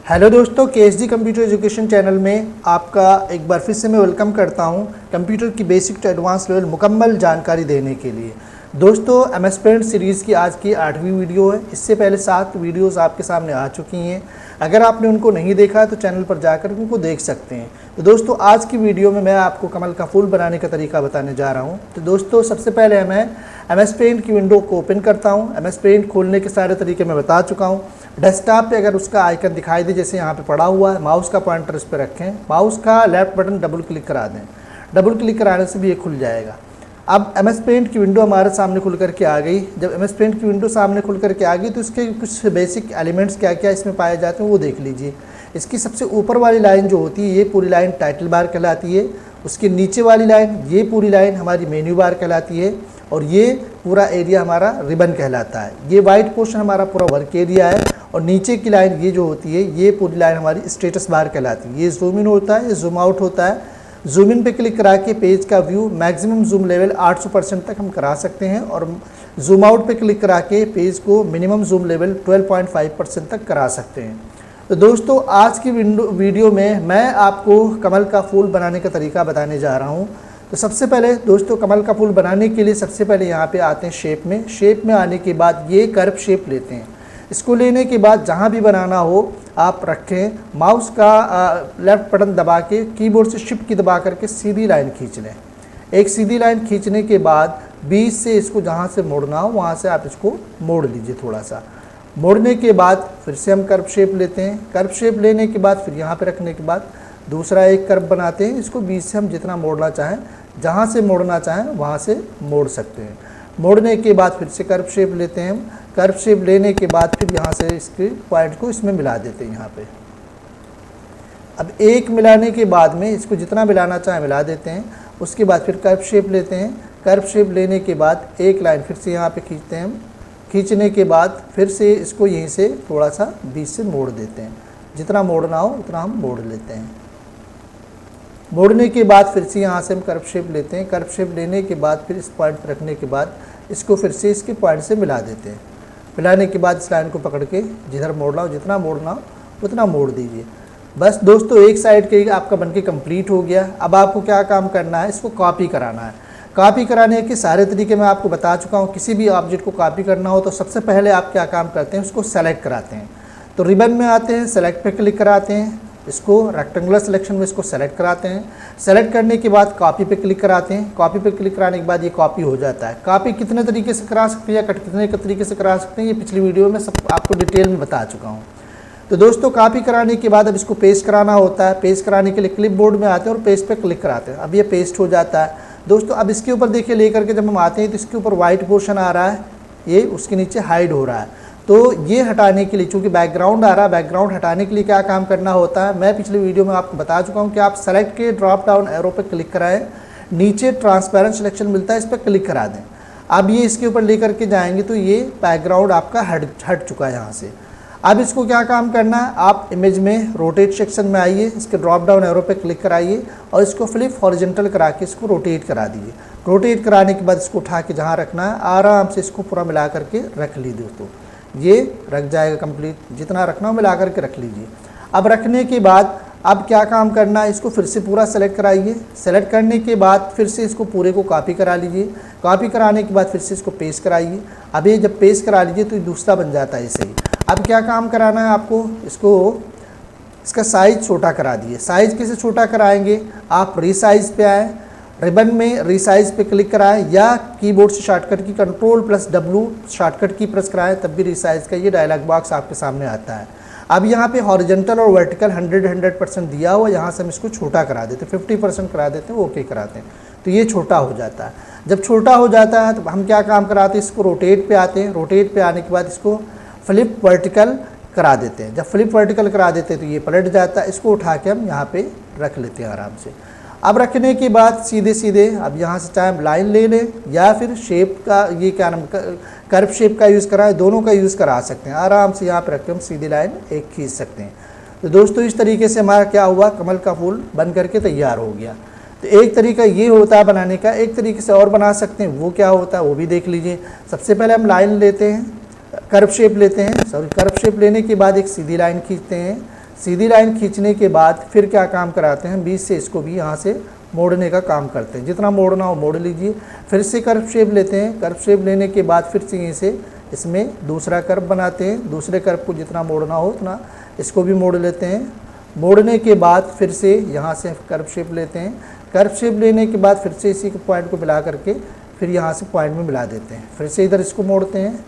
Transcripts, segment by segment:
Hello दोस्तों, KSG computer education channel में आपका एक बार फिर से मैं वेलकम करता हूं कंप्यूटर की बेसिक टू एडवांस लेवल मुकम्मल जानकारी देने के लिए। दोस्तों, MS पेंट सीरीज़ की आज की 8वीं वीडियो है। इससे पहले 7 वीडियोस आपके सामने आ चुकी हैं। अगर आपने उनको नहीं देखा तो चैनल पर जाकर उनको देख सकते हैं। तो दोस्तों, आज की वीडियो में मैं आपको कमल का फूल बनाने का तरीका बताने जा रहा हूँ। तो दोस्तों, सबसे पहले मैं MS पेंट की विंडो को ओपन करता हूँ। MS पेंट खोलने के सारे तरीके मैं बता चुका हूँ। डेस्कटॉप पे अगर उसका आइकन दिखाई दे, जैसे यहाँ पे पड़ा हुआ है, माउस का पॉइंटर इस पर रखें, माउस का लेफ्ट बटन डबल क्लिक करा दें। डबल क्लिक कराने से भी ये खुल जाएगा। अब MS पेंट की विंडो हमारे सामने खुल कर के आ गई। जब MS पेंट की विंडो सामने खुल कर के आ गई तो इसके कुछ बेसिक एलिमेंट्स क्या क्या इसमें पाए जाते हैं वो देख लीजिए। इसकी सबसे ऊपर वाली लाइन जो होती है ये पूरी लाइन टाइटल बार कहलाती है। उसके नीचे वाली लाइन, ये पूरी लाइन हमारी मेन्यू बार कहलाती है। और ये पूरा एरिया हमारा रिबन कहलाता है। ये वाइट पोर्शन हमारा पूरा वर्क एरिया है। और नीचे की लाइन ये जो होती है ये पूरी लाइन हमारी स्टेटस बार कहलाती है। ये जूम इन होता है, ये जूम आउट होता है। जूम इन पे क्लिक करा के पेज का व्यू मैक्सिमम जूम लेवल 800% तक हम करा सकते हैं। और जूम आउट पे क्लिक करा के पेज को मिनिमम जूम लेवल 12.5% तक करा सकते हैं। तो दोस्तों, आज की वीडियो में मैं आपको कमल का फूल बनाने का तरीका बताने जा रहा हूँ। तो सबसे पहले दोस्तों, कमल का फूल बनाने के लिए सबसे पहले यहाँ पे आते हैं शेप में। शेप में आने के बाद ये कर्व शेप लेते हैं। इसको लेने के बाद जहाँ भी बनाना हो आप रखें, माउस का लेफ़्ट बटन दबा के कीबोर्ड से शिफ्ट की दबा करके सीधी लाइन खींच लें। एक सीधी लाइन खींचने के बाद बीच से इसको जहाँ से मोड़ना हो वहाँ से आप इसको मोड़ लीजिए। थोड़ा सा मोड़ने के बाद फिर से हम कर्व शेप लेते हैं। कर्व शेप लेने के बाद फिर यहाँ पे रखने के बाद दूसरा एक कर्व बनाते हैं। इसको बीच से हम जितना मोड़ना चाहें, जहाँ से मोड़ना चाहें वहाँ से मोड़ सकते हैं। मोड़ने के बाद फिर से कर्व शेप लेते हैं हम। कर्व शेप लेने के बाद फिर यहाँ से इसके पॉइंट को इसमें मिला देते हैं यहाँ पे। अब एक मिलाने के बाद में इसको जितना मिलाना चाहे मिला देते हैं। उसके बाद फिर कर्व शेप लेते हैं। कर्व शेप लेने के बाद एक लाइन फिर से यहाँ पे खींचते हैं हम। खींचने के बाद फिर से इसको यहीं से थोड़ा सा बीच से मोड़ देते हैं। जितना मोड़ना हो उतना हम मोड़ लेते हैं। मोड़ने के बाद फिर से यहाँ से हम कर्व शेप लेते हैं। कर्व शेप लेने के बाद फिर इस पॉइंट पर रखने के बाद इसको फिर से इसके पॉइंट से मिला देते हैं। मिलाने के बाद इस लाइन को पकड़ के जिधर मोड़ना हो, जितना मोड़ना हो उतना मोड़ दीजिए। बस दोस्तों, एक साइड के आपका बनके कंप्लीट हो गया। अब आपको क्या काम करना है, इसको कॉपी कराना है। कॉपी कराने के सारे तरीके मैं आपको बता चुका हूँ। किसी भी ऑब्जेक्ट को कॉपी करना हो तो सबसे पहले आप क्या काम करते हैं, उसको सेलेक्ट कराते हैं। तो रिबन में आते हैं, सेलेक्ट पे क्लिक कराते हैं। इसको रेक्टेंगुलर सिलेक्शन में इसको सेलेक्ट कराते हैं। सेलेक्ट करने के बाद कॉपी पे क्लिक कराते हैं। कॉपी पे क्लिक कराने के बाद ये कॉपी हो जाता है। कॉपी कितने तरीके से करा सकते हैं या कट कितने तरीके से करा सकते हैं, ये पिछली वीडियो में सब आपको डिटेल में बता चुका हूँ। तो दोस्तों, कॉपी कराने के बाद अब इसको पेस्ट कराना होता है। पेस्ट कराने के लिए क्लिपबोर्ड में आते हैं और पेस्ट पे क्लिक कराते हैं। अब ये पेस्ट हो जाता है। दोस्तों, अब इसके ऊपर देखिए लेकर के जब हम आते हैं तो इसके ऊपर वाइट पोर्शन आ रहा है, ये उसके नीचे हाइड हो रहा है। तो ये हटाने के लिए, चूँकि बैकग्राउंड आ रहा है, बैकग्राउंड हटाने के लिए क्या काम करना होता है, मैं पिछली वीडियो में आपको बता चुका हूँ कि आप सेलेक्ट के ड्रॉप डाउन एरो पर क्लिक कराएं। नीचे ट्रांसपेरेंट सिलेक्शन मिलता है, इस पर क्लिक करा दें। अब ये इसके ऊपर लेकर के जाएंगे तो ये बैकग्राउंड आपका हट चुका है यहाँ से। अब इसको क्या काम करना है, आप इमेज में रोटेट सेक्शन में आइए, इसके ड्रॉप डाउन एरो पे क्लिक कराइए और इसको फ्लिप हॉरिजॉन्टल करा के इसको रोटेट करा दीजिए। रोटेट कराने के बाद इसको उठा के जहाँ रखना है आराम से इसको पूरा मिला करके रख लीजिए। दोस्तों, ये रख जाएगा कंप्लीट। जितना रखना हो मिला करके रख लीजिए। अब रखने के बाद अब क्या काम करना है, इसको फिर से पूरा सेलेक्ट कराइए। सेलेक्ट करने के बाद फिर से इसको पूरे को कॉपी करा लीजिए। कॉपी कराने के बाद फिर से इसको पेस्ट कराइए। अब ये जब पेस्ट करा लीजिए तो दूसरा बन जाता है ऐसे ही। अब क्या काम कराना है आपको, इसका साइज़ छोटा करा दिए। साइज़ कैसे छोटा कराएंगे, आप रीसाइज पे आए, रिबन में रीसाइज पे क्लिक कराएं या कीबोर्ड से शॉर्टकट की Ctrl+W शॉर्टकट की प्रेस कराएं, तब भी रीसाइज का ये डायलॉग बॉक्स आपके सामने आता है। अब यहाँ पे हॉरिजॉन्टल और वर्टिकल 100% दिया हुआ, यहाँ से हम इसको छोटा करा देते, 50% करा देते हैं, ओके कराते हैं तो ये छोटा हो जाता है। जब छोटा हो जाता है तो हम क्या काम कराते हैं, इसको रोटेट पे आते हैं। रोटेट पे आने के बाद इसको फ्लिप वर्टिकल करा देते हैं। जब फ्लिप वर्टिकल करा देते हैं तो ये पलट जाता है। इसको उठा के हम यहाँ पे रख लेते हैं आराम से। अब रखने के बाद सीधे सीधे अब यहाँ से चाहे हम लाइन ले लें या फिर शेप का, ये क्या नाम, कर्व शेप का यूज़ कराएं, दोनों का यूज़ करा सकते हैं। आराम से यहाँ पर रख के हम सीधी लाइन एक खींच सकते हैं। तो दोस्तों, इस तरीके से हमारा क्या हुआ, कमल का फूल बन करके तैयार हो गया। तो एक तरीका ये होता है बनाने का। एक तरीके से और बना सकते हैं, वो क्या होता है वो भी देख लीजिए। सबसे पहले हम लाइन लेते हैं, कर्व शेप लेते हैं, कर्व शेप लेने के बाद एक सीधी लाइन खींचते हैं। सीधी लाइन खींचने के बाद फिर क्या काम कराते हैं, बीच से इसको भी यहाँ से मोड़ने का काम करते हैं। जितना मोड़ना हो मोड़ लीजिए। फिर से कर्व शेप लेते हैं। कर्व शेप लेने के बाद फिर से यहीं से इसमें दूसरा कर्व बनाते हैं। दूसरे कर्व को जितना मोड़ना हो उतना इसको भी मोड़ लेते हैं। मोड़ने के बाद फिर से यहाँ से कर्व शेप लेते हैं। कर्व शेप लेने के बाद फिर से इसी के पॉइंट को मिला करके फिर यहाँ से पॉइंट में मिला देते हैं। फिर से इधर इसको मोड़ते हैं।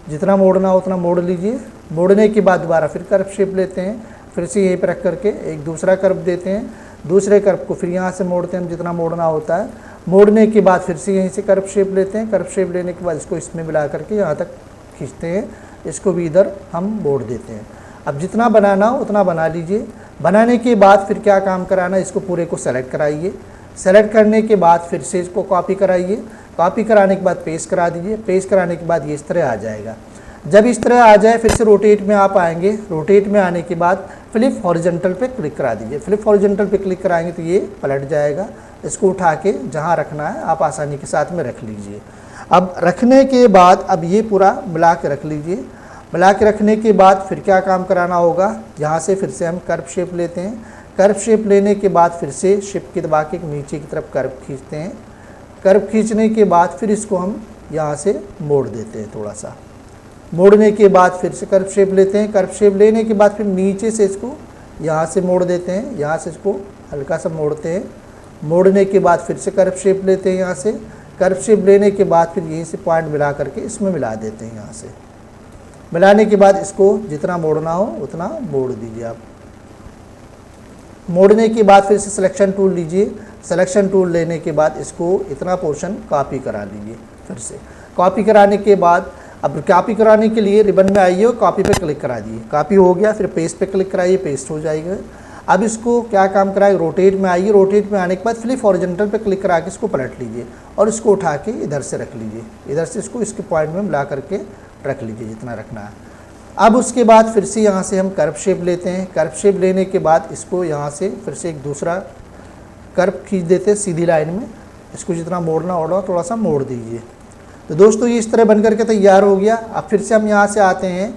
जितना मोड़ना हो उतना मोड़ लीजिए। मोड़ने के बाद दोबारा फिर कर्व शेप लेते हैं। फिर से यहीं पर रख करके एक दूसरा कर्व देते हैं। दूसरे कर्व को फिर यहाँ से मोड़ते हैं जितना मोड़ना होता है। मोड़ने के बाद फिर से यहीं से कर्व शेप लेते हैं। कर्व शेप लेने के बाद इसको इसमें मिला करके यहाँ तक खींचते हैं। इसको भी इधर हम मोड़ देते हैं। अब जितना बनाना हो उतना बना लीजिए। बनाने के बाद फिर क्या काम कराना है, इसको पूरे को सेलेक्ट कराइए। सेलेक्ट करने के बाद फिर से इसको कॉपी कराइए। कॉपी कराने के बाद पेस्ट करा दीजिए। पेस्ट कराने के बाद ये इस तरह आ जाएगा। जब इस तरह आ जाए फिर से रोटेट में आप आएंगे। रोटेट में आने के बाद फ्लिप हॉरिजॉन्टल पे क्लिक करा दीजिए। फ्लिप हॉरिजॉन्टल पे क्लिक कराएंगे तो ये पलट जाएगा। इसको उठा के जहाँ रखना है आप आसानी के साथ में रख लीजिए। अब रखने के बाद अब ये पूरा मिला के रख लीजिए। मिला के रखने के बाद फिर क्या काम कराना होगा, यहाँ से फिर से हम कर्व शेप लेते हैं। कर्व शेप लेने के बाद फिर से शिफ्ट की दबा के नीचे की तरफ कर्व खींचते हैं। कर्व खींचने के बाद फिर इसको हम यहाँ से मोड़ देते हैं। थोड़ा सा मोड़ने के बाद फिर से कर्व शेप लेते हैं। कर्व शेप लेने के बाद फिर नीचे से इसको यहाँ से मोड़ देते हैं। यहाँ से इसको हल्का सा मोड़ते हैं। मोड़ने के बाद फिर से कर्व शेप लेते हैं। यहाँ से कर्व शेप लेने के बाद फिर यहीं से पॉइंट मिला करके इसमें मिला देते हैं। यहाँ से मिलाने के बाद इसको जितना मोड़ना हो उतना मोड़ दीजिए आप। मोड़ने के बाद फिर से सिलेक्शन टूल लीजिए। सिलेक्शन टूल लेने के बाद इसको इतना पोर्शन कॉपी करा लीजिए। फिर से कॉपी कराने के बाद अब कॉपी कराने के लिए रिबन में आइए और कॉपी पे क्लिक करा दिए। कॉपी हो गया, फिर पेस्ट पे क्लिक कराइए, पेस्ट हो जाएगा। अब इसको क्या काम कराए, रोटेट में आइए। रोटेट में आने के बाद फ्लिप हॉरिजॉन्टल पे क्लिक करा के इसको पलट लीजिए और इसको उठा के इधर से रख लीजिए। इधर से इसको इसके पॉइंट में मिला करके रख लीजिए जितना रखना है। अब उसके बाद फिर से यहाँ से हम कर्व शेप लेते हैं। कर्व शेप लेने के बाद इसको यहाँ से फिर से एक दूसरा कर्व खींच देते हैं सीधी लाइन में। इसको जितना मोड़ना होगा थोड़ा सा मोड़ दीजिए। तो दोस्तों ये इस तरह बन करके तैयार हो गया। अब फिर से हम यहाँ से आते हैं,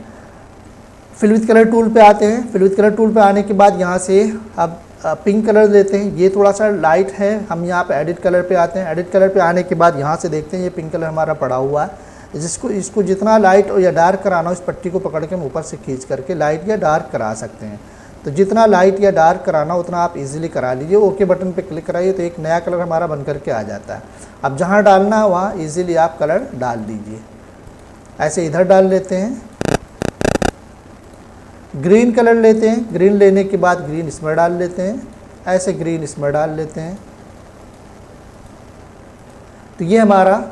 फिल विद कलर टूल पे आते हैं। फिल विद कलर टूल पे आने के बाद यहाँ से अब पिंक कलर लेते हैं। ये थोड़ा सा लाइट है। हम यहाँ पे एडिट कलर पे आते हैं। एडिट कलर पे आने के बाद यहाँ से देखते हैं ये पिंक कलर हमारा पड़ा हुआ है। इसको जितना लाइट या डार्क कराना हो इस पट्टी को पकड़ के हम ऊपर से खींच करके लाइट या डार्क करा सकते हैं। तो जितना लाइट या डार्क कराना उतना आप इजीली करा लीजिए। ओके बटन पे क्लिक कराइए तो एक नया कलर हमारा बन करके आ जाता है। अब जहाँ डालना है वहाँ इजीली आप कलर डाल दीजिए। ऐसे इधर डाल लेते हैं। ग्रीन कलर लेते हैं। ग्रीन लेने के बाद ग्रीन इसमें डाल लेते हैं। ऐसे ग्रीन इसमें डाल लेते हैं। तो ये हमारा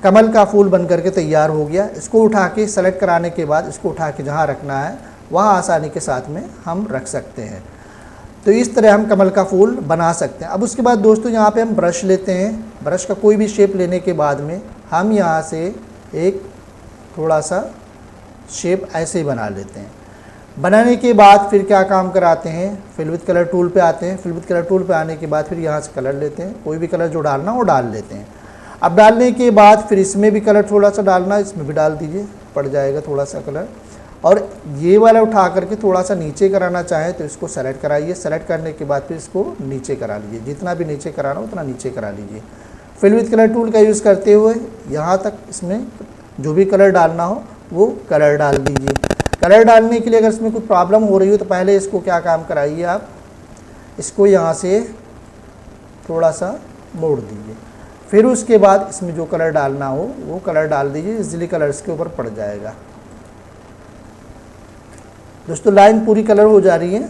कमल का फूल बन करके तैयार हो गया। इसको उठा के सेलेक्ट कराने के बाद इसको उठा के जहाँ रखना है वहाँ आसानी के साथ में हम रख सकते हैं। तो इस तरह हम कमल का फूल बना सकते हैं। अब उसके बाद दोस्तों यहाँ पे हम ब्रश लेते हैं। ब्रश का कोई भी शेप लेने के बाद में हम यहाँ से एक थोड़ा सा शेप ऐसे ही बना लेते हैं। बनाने के बाद फिर क्या काम कराते हैं, फिल विद कलर टूल पे आते हैं। फिल विद कलर टूल पे आने के बाद फिर यहाँ से कलर लेते हैं। कोई भी कलर जो डालना वो डाल लेते हैं। अब डालने के बाद फिर इसमें भी कलर थोड़ा सा डालना, इसमें भी डाल दीजिए, पड़ जाएगा थोड़ा सा कलर। और ये वाला उठा करके थोड़ा सा नीचे कराना चाहें तो इसको सेलेक्ट कराइए। सेलेक्ट करने के बाद फिर इसको नीचे करा लीजिए। जितना भी नीचे कराना उतना नीचे करा लीजिए। फिल विद कलर टूल का यूज़ करते हुए यहाँ तक इसमें जो भी कलर डालना हो वो कलर डाल दीजिए। कलर डालने के लिए अगर इसमें कोई प्रॉब्लम हो रही हो तो पहले इसको क्या काम कराइए, आप इसको यहाँ से थोड़ा सा मोड़ दीजिए। फिर उसके बाद इसमें जो कलर डालना हो वो कलर डाल दीजिए। इजीली कलर इसके ऊपर पड़ जाएगा। दोस्तों लाइन पूरी कलर हो जा रही है।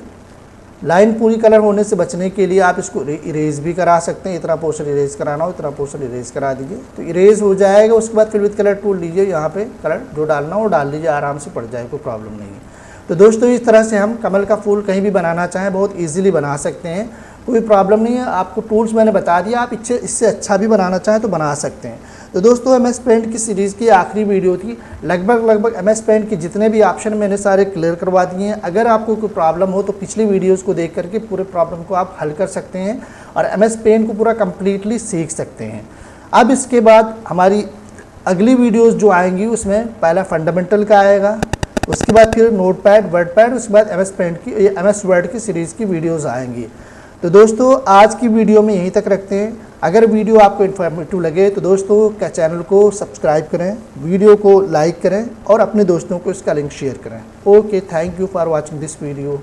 लाइन पूरी कलर होने से बचने के लिए आप इसको इरेज भी करा सकते हैं। इतना पोर्शन इरेज कराना हो इतना पोर्शन इरेज करा दीजिए तो इरेज हो जाएगा। उसके बाद फिल विद कलर टूल लीजिए, यहाँ पे कलर जो डालना हो वो डाल लीजिए, आराम से पड़ जाए, कोई प्रॉब्लम नहीं है। तो दोस्तों इस तरह से हम कमल का फूल कहीं भी बनाना चाहें बहुत ईजिली बना सकते हैं, कोई प्रॉब्लम नहीं है। आपको टूल्स मैंने बता दिया, आप इससे अच्छा भी बनाना चाहें तो बना सकते हैं। तो दोस्तों MS पेंट की सीरीज़ की आखिरी वीडियो थी। लगभग MS पेंट के जितने भी ऑप्शन मैंने सारे क्लियर करवा दिए हैं। अगर आपको कोई प्रॉब्लम हो तो पिछली वीडियोस को देख करके पूरे प्रॉब्लम को आप हल कर सकते हैं और MS पेंट को पूरा कम्प्लीटली सीख सकते हैं। अब इसके बाद हमारी अगली वीडियोज़ जो आएंगी उसमें पहला फंडामेंटल का आएगा, उसके बाद फिर नोटपैड, वर्डपैड, उसके बाद MS पेंट की, MS वर्ड की सीरीज़ की वीडियोज़ आएंगी। तो दोस्तों आज की वीडियो में यहीं तक रखते हैं। अगर वीडियो आपको इन्फॉर्मेटिव लगे तो दोस्तों क्या चैनल को सब्सक्राइब करें, वीडियो को लाइक करें और अपने दोस्तों को इसका लिंक शेयर करें। Okay, thank you for watching this video.